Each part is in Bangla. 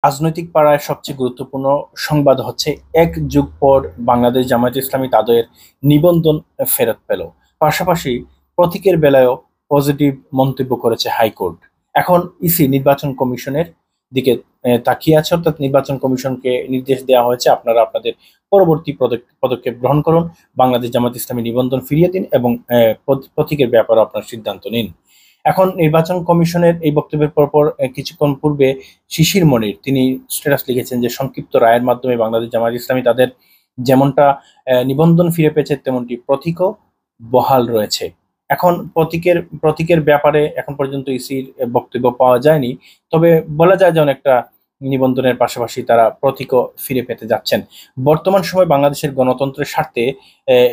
রাজনৈতিক পাড়ায় সবচেয়ে গুরুত্বপূর্ণ সংবাদ হচ্ছে 1 যুগ পর বাংলাদেশ জামায়াত ইসলামী তাদের নিবন্ধন ফেরত পেল। পাশাপাশি প্রতীকের বেলায়ও পজিটিভ মন্তব্য করেছে হাইকোর্ট। এখন ইসি নির্বাচন কমিশনের দিকে তাকিয়ে আছে, অর্থাৎ নির্বাচন কমিশনকে নির্দেশ দেওয়া হয়েছে আপনারা আপনাদের পরবর্তী পদক্ষেপ গ্রহণ করুন, বাংলাদেশ জামায়াত ইসলামী নিবন্ধন ফিরিয়ে দিন এবং প্রতীকের ব্যাপারে আপনার সিদ্ধান্ত নিন। এখন নির্বাচন কমিশনের এই বক্তব্যের পরপর কিছুক্ষণ পূর্বে শিশির মনির তিনি স্ট্যাটাস লিখেছেন যে সংক্ষিপ্ত রায়ের মাধ্যমে বাংলাদেশ জামায়াত ইসলামী তাদের যেমনটা নিবন্ধন ফিরে পেয়েছে তেমনটি প্রতীকও বহাল রয়েছে। এখন প্রতীকের ব্যাপারে এখন পর্যন্ত ইসির বক্তব্য পাওয়া যায়নি, তবে বলা যায় যে অনেকটা নিবন্ধনের পাশাপাশি তারা প্রতীকও ফিরে পেতে যাচ্ছেন। বর্তমান সময় বাংলাদেশের গণতন্ত্রের স্বার্থে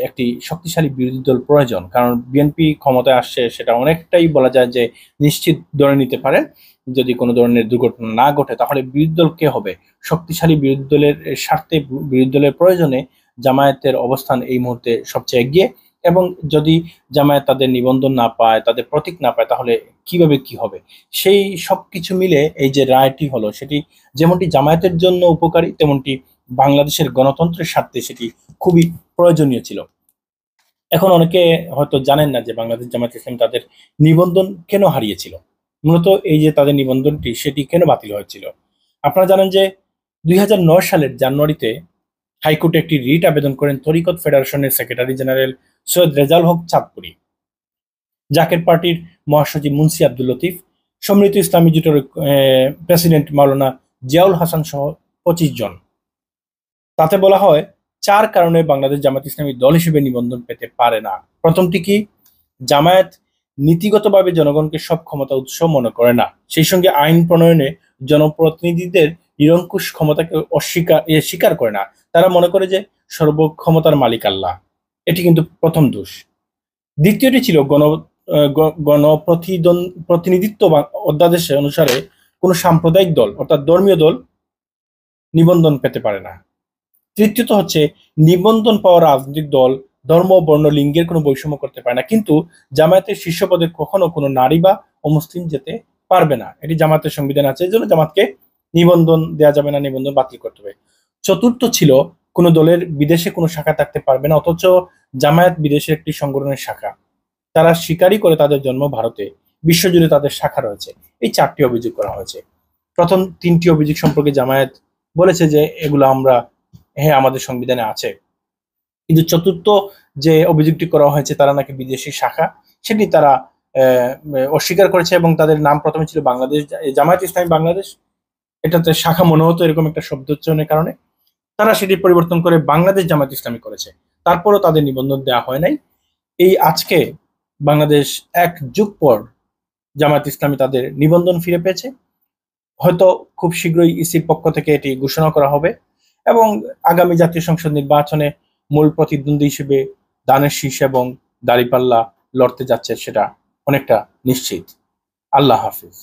একটি শক্তিশালী বিরোধী দল প্রয়োজন, কারণ বিএনপি ক্ষমতায় আসছে সেটা অনেকটাই বলা যায় যে নিশ্চিত ধরে নিতে পারে যদি কোনো ধরনের দুর্ঘটনা না ঘটে তাহলে বিরোধী দল কে হবে। শক্তিশালী বিরোধী দলের স্বার্থে বিরোধী দলের প্রয়োজনে জামায়াতের অবস্থান এই মুহূর্তে সবচেয়ে এগিয়ে, এবং যদি জামায়াত তাদের নিবন্ধন না পায়, তাদের প্রতীক না পায়, তাহলে কিভাবে কি হবে। সেই সবকিছু মিলে এই যে রায়টি হলো সেটি যেমনটি জামায়াতের জন্য উপকারী তেমনটি বাংলাদেশের গণতন্ত্রের স্বার্থে সেটি খুবই প্রয়োজনীয় ছিল। এখন অনেকে হয়তো জানেন না যে বাংলাদেশ জামায়াত ইসলামী তাদের নিবন্ধন কেন হারিয়েছিল। মূলত এই যে তাদের নিবন্ধনটি সেটি কেন বাতিল হয়েছিল। আপনারা জানেন যে 2009 সালের জানুয়ারিতে হাইকোর্টে একটি রিট আবেদন করেন তরিকত ফেডারেশনের সেক্রেটারি জেনারেল সৈয়দ রেজাল হক চাঁদপুরি, জাকের পার্টির মহাসচিব মুন্সি আব্দুল লতিফ, সম্মিলিত ইসলামী জোটের প্রেসিডেন্ট মাওলানা জিয়াউল হাসান সহ 25 জন। তাতে বলা হয় 4 কারণে বাংলাদেশ জামায়াত ইসলামী দল হিসেবে নিবন্ধন পেতে পারে না। প্রথমটি কি, জামায়াত নীতিগতভাবে জনগণকে সব ক্ষমতা উৎস মনে করে না, সেই সঙ্গে আইন প্রণয়নে জনপ্রতিনিধিদের নিরঙ্কুশ ক্ষমতাকে স্বীকার করে না। তারা মনে করে যে সর্বক্ষমতার মালিক আল্লাহ। এটি কিন্তু প্রথম দোষ। দ্বিতীয়টি ছিল গণপ্রতিনিধিত্ব অধ্যাদেশ অনুসারে কোনো সাম্প্রদায়িক দল অর্থাৎ ধর্মীয় দল নিবন্ধন পেতে পারে না। তৃতীয়ত হচ্ছে নিবন্ধন পাওয়া রাজনৈতিক দল ধর্ম, বর্ণ, লিঙ্গের কোনো বৈষম্য করতে পারে না, কিন্তু জামায়াতের শীর্ষ পদে কখনো কোনো নারী বা অমুসলিম যেতে পারবে না। এটি জামায়াতের সংবিধান আছে, এই জন্য জামাতকে নিবন্ধন দেওয়া যাবে না, নিবন্ধন বাতিল করতে হবে। চতুর্থ ছিল কোনো দলের বিদেশে কোনো শাখা থাকতে পারবে না, অথচ জামায়াত বিদেশের একটি সংগঠনের শাখা। তারা স্বীকারই করে তাদের জন্ম ভারতে, বিশ্বজুড়ে তাদের শাখা রয়েছে। এই 4টি অভিযোগ করা হয়েছে। প্রথম 3টি অভিযোগ সম্পর্কে জামায়াত বলেছে যে এগুলো আমরা হ্যাঁ আমাদের সংবিধানে আছে, কিন্তু চতুর্থ যে অভিযোগটি করা হয়েছে তারা নাকি বিদেশি শাখা, সেটি তারা অস্বীকার করেছে এবং তাদের নাম প্রথমে ছিল বাংলাদেশ জামায়াত ইসলামী বাংলাদেশ। এটাতে শাখা মনে হতো এরকম একটা শব্দ উচ্চারণের কারণে তারা সেটি পরিবর্তন করে বাংলাদেশ জামায়াত ইসলামী করেছে। তারপরও তাদের নিবন্ধন দেওয়া হয় নাই। এই আজকে বাংলাদেশ 1 যুগ পর জামায়াত ইসলামী তাদের নিবন্ধন ফিরে পেয়েছে। হয়তো খুব শীঘ্রই ইসির পক্ষ থেকে এটি ঘোষণা করা হবে এবং আগামী জাতীয় সংসদ নির্বাচনে মূল প্রতিদ্বন্দ্বী হিসেবে ধানের শীষ এবং দাঁড়িপাল্লা লড়তে যাচ্ছে সেটা অনেকটা নিশ্চিত। আল্লাহ হাফিজ।